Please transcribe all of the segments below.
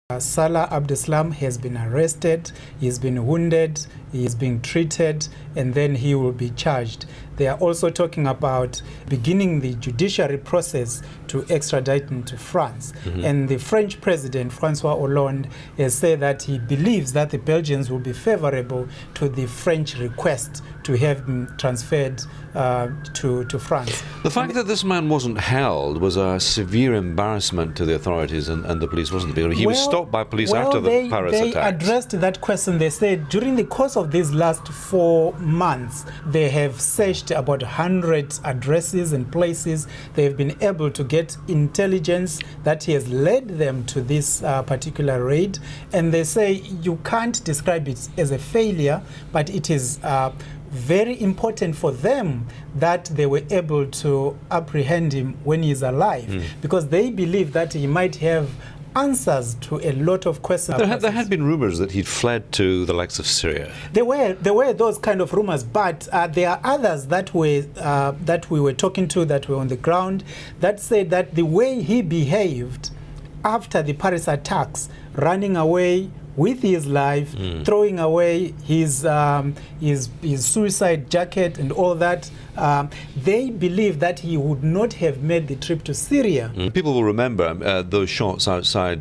Salah Abdeslam has been arrested, he's been wounded, he is being treated, and then he will be charged. They are also talking about beginning the judiciary process to extradite him to France. And the French president, François Hollande, has said that he believes that the Belgians will be favorable to the French request to have him transferred to France. The fact that this man wasn't held was a severe embarrassment to the authorities and the police, wasn't it? He was stopped by police after the Paris they attacks. Addressed that question. They said during the course of these last 4 months, they have searched about 100 addresses and places. They have been able to get intelligence that has led them to this particular raid. And they say you can't describe it as a failure, but it is very important for them that they were able to apprehend him when he's alive, because they believe that he might have answers to a lot of questions. There had been rumours that he'd fled to the likes of Syria. There were those kind of rumours, but there are others that we were talking to, that were on the ground, that said that the way he behaved after the Paris attacks, running away with his life, throwing away his suicide jacket and all that, they believe that he would not have made the trip to Syria. People will remember those shots outside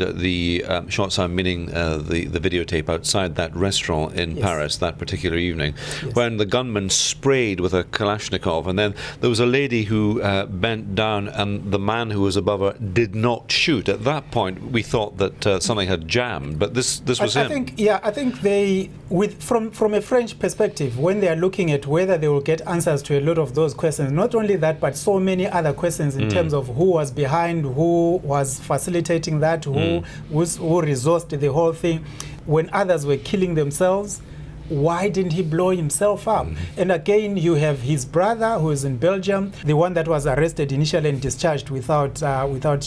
shots I'm meaning the videotape outside that restaurant in Paris that particular evening, when the gunman sprayed with a Kalashnikov, and then there was a lady who bent down, and the man who was above her did not shoot. At that point, we thought that something had jammed, but this was him. I think they, from a French perspective, when they are looking at whether they will get answers to a lot of those questions, not only that, but so many other questions in terms of who was behind, who was facilitating that, who resourced the whole thing. When others were killing themselves, why didn't he blow himself up? And again, you have his brother who is in Belgium, the one that was arrested initially and discharged without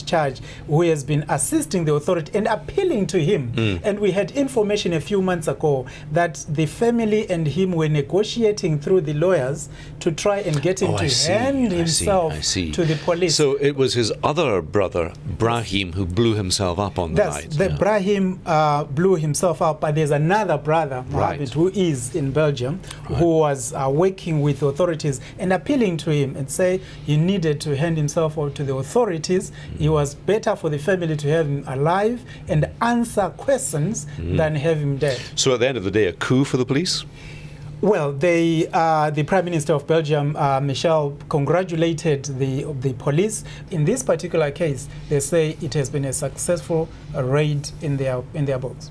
charge, who has been assisting the authority and appealing to him. And we had information a few months ago that the family and him were negotiating through the lawyers to try and get him to hand himself to the police. So it was his other brother, Brahim, who blew himself up on the night. Brahim blew himself up, but there's another brother, Mohammed, who is in Belgium, who was working with authorities and appealing to him and say he needed to hand himself over to the authorities. It was better for the family to have him alive and answer questions than have him dead. So at the end of the day, a coup for the police? Well, the Prime Minister of Belgium, Michel, congratulated the police. In this particular case, they say it has been a successful raid in their books.